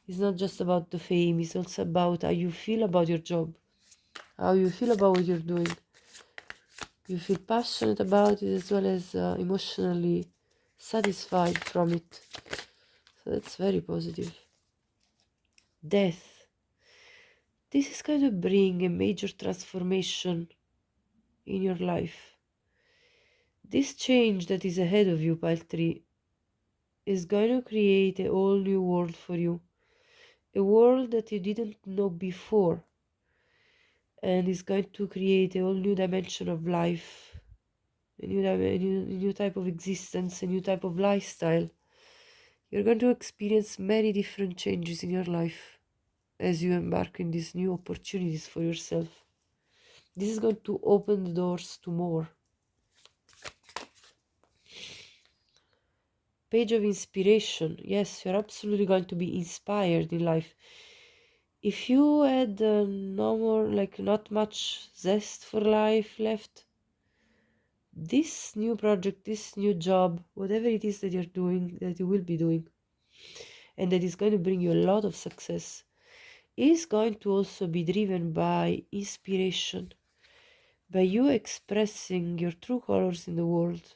It's not just about the fame. It's also about how you feel about your job, how you feel about what you're doing. You feel passionate about it as well as emotionally satisfied from it. So that's very positive. Death. This is going to bring a major transformation in your life. This change that is ahead of you, pile 3, is going to create a whole new world for you. A world that you didn't know before. And is going to create a whole new dimension of life. A new type of existence, a new type of lifestyle. You're going to experience many different changes in your life as you embark in these new opportunities for yourself. This is going to open the doors to more. Page of inspiration. Yes, you're absolutely going to be inspired in life. If you had no more, not much zest for life left, this new project, this new job, whatever it is that you're doing, that you will be doing, and that is going to bring you a lot of success, is going to also be driven by inspiration, by you expressing your true colors in the world.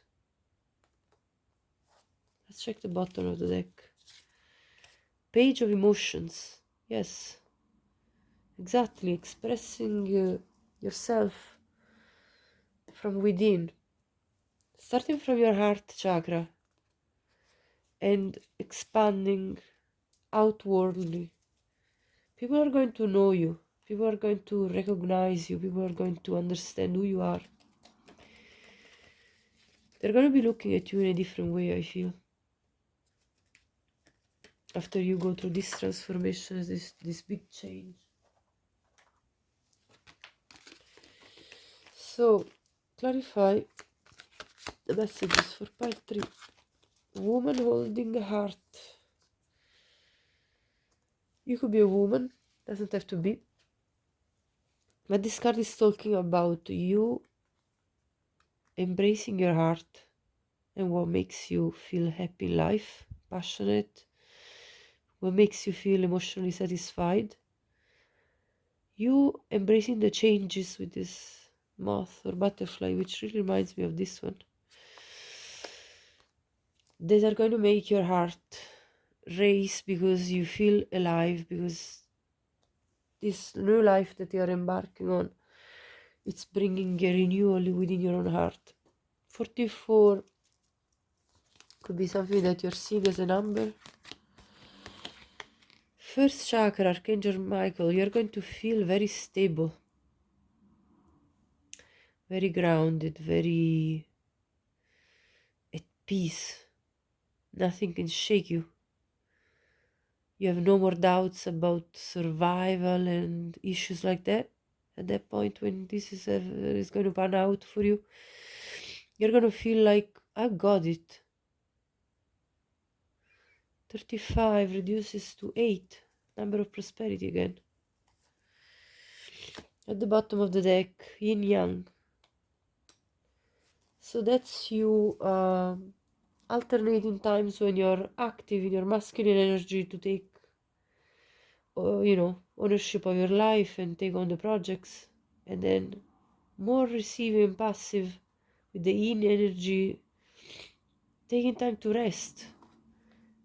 Let's check the bottom of the deck. Page of emotions. Yes, exactly, expressing yourself from within, starting from your heart chakra and expanding outwardly. People are going to know you. People are going to recognize you. People are going to understand who you are. They're going to be looking at you in a different way, I feel. After you go through this transformation, this big change. So, clarify the messages for part 3. Woman holding a heart. You could be a woman, doesn't have to be. But this card is talking about you embracing your heart and what makes you feel happy in life, passionate, what makes you feel emotionally satisfied. You embracing the changes with this moth or butterfly, which really reminds me of this one. That are going to make your heart race because you feel alive, because this new life that you are embarking on, it's bringing a renewal within your own heart. 44 could be something that you're seeing as a number. First chakra, Archangel Michael, you're going to feel very stable, very grounded, very at peace. Nothing can shake you. You have no more doubts about survival and issues like that. At that point, when this is going to pan out for you, you're going to feel like, I got it. 35 reduces to 8, number of prosperity again. At the bottom of the deck, yin yang. So that's you alternating times when you're active in your masculine energy to take ownership of your life and take on the projects, and then more receiving, passive with the yin energy, taking time to rest,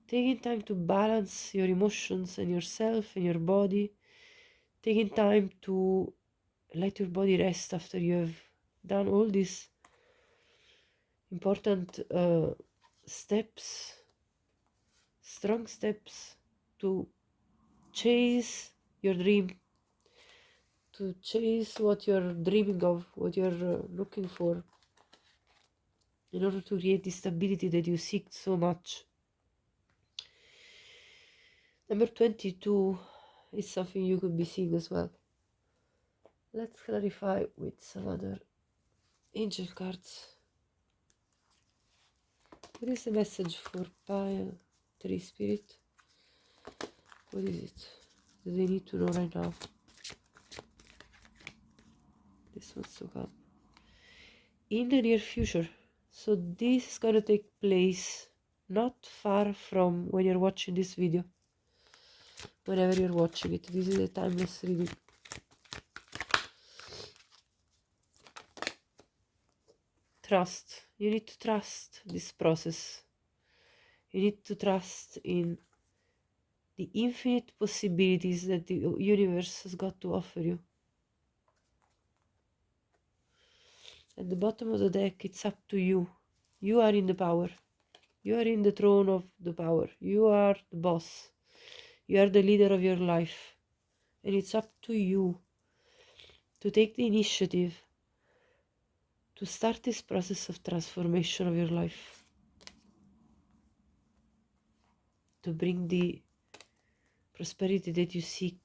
taking time to balance your emotions and yourself and your body, taking time to let your body rest after you have done all these important steps, strong steps to chase your dream, to chase what you're dreaming of, what you're looking for, in order to create the stability that you seek so much. Number 22 is something you could be seeing as well. Let's clarify with some other angel cards. What is the message for pile 3 spirit? What is it that they need to know right now? This one's to come. In the near future. So this is gonna take place not far from when you're watching this video. Whenever you're watching it, this is a timeless reading. Trust. You need to trust this process. You need to trust in the infinite possibilities that the universe has got to offer you. At the bottom of the deck, it's up to you. You are in the power. You are in the throne of the power. You are the boss. You are the leader of your life. And it's up to you to take the initiative to start this process of transformation of your life. To bring the prosperity that you seek.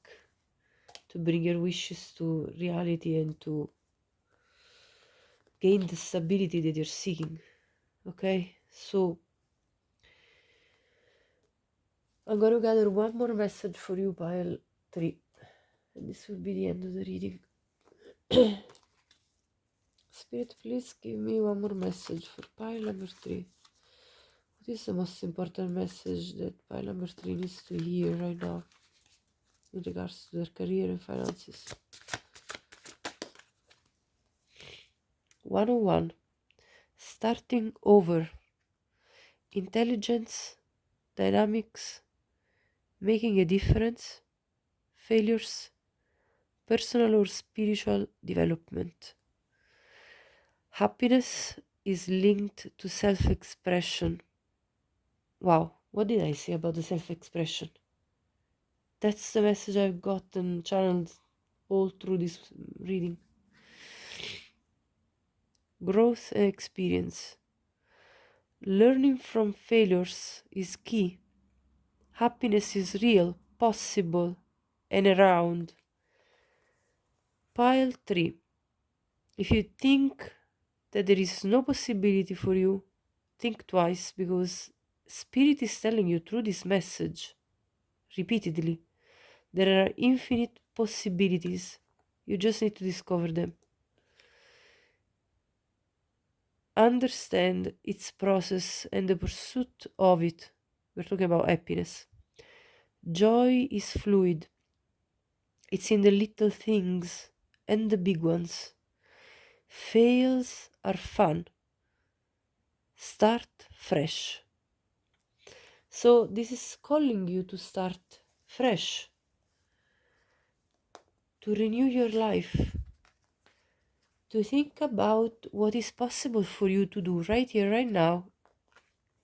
To bring your wishes to reality and to gain the stability that you're seeking. Okay? So I'm going to gather one more message for you, pile 3. And this will be the end of the reading. Spirit, please give me one more message for pile number 3. What is the most important message that pile number 3 needs to hear right now in regards to their career and finances? 101. Starting over. Intelligence, dynamics, making a difference, failures, personal or spiritual development. Happiness is linked to self-expression. Wow, what did I say about the self-expression? That's the message I've gotten channeled all through this reading. Growth and experience. Learning from failures is key. Happiness is real, possible, and around. Pile 3. If you think that there is no possibility for you, think twice, because Spirit is telling you through this message repeatedly there are infinite possibilities. You just need to discover them. Understand its process and the pursuit of it. We're talking about happiness. Joy is fluid. It's in the little things and the big ones. Fails are fun. Start fresh. So this is calling you to start fresh, to renew your life, to think about what is possible for you to do right here, right now,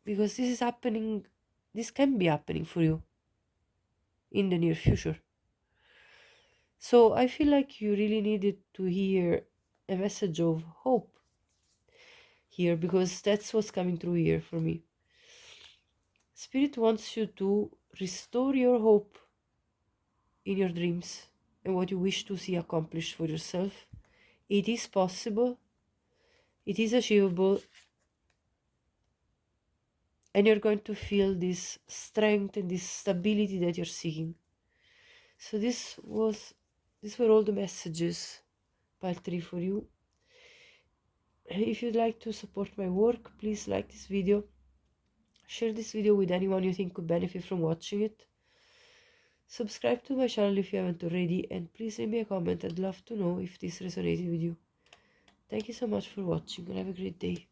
because this is happening, this can be happening for you in the near future. So I feel like you really needed to hear a message of hope here, because that's what's coming through here for me. Spirit wants you to restore your hope in your dreams and what you wish to see accomplished for yourself. It is possible, it is achievable, and you're going to feel this strength and this stability that you're seeking. So these were all the messages, pile 3, for you. If you'd like to support my work, please like this video, share this video with anyone you think could benefit from watching it. Subscribe to my channel if you haven't already, and please leave me a comment. I'd love to know if this resonated with you. Thank you so much for watching, and have a great day.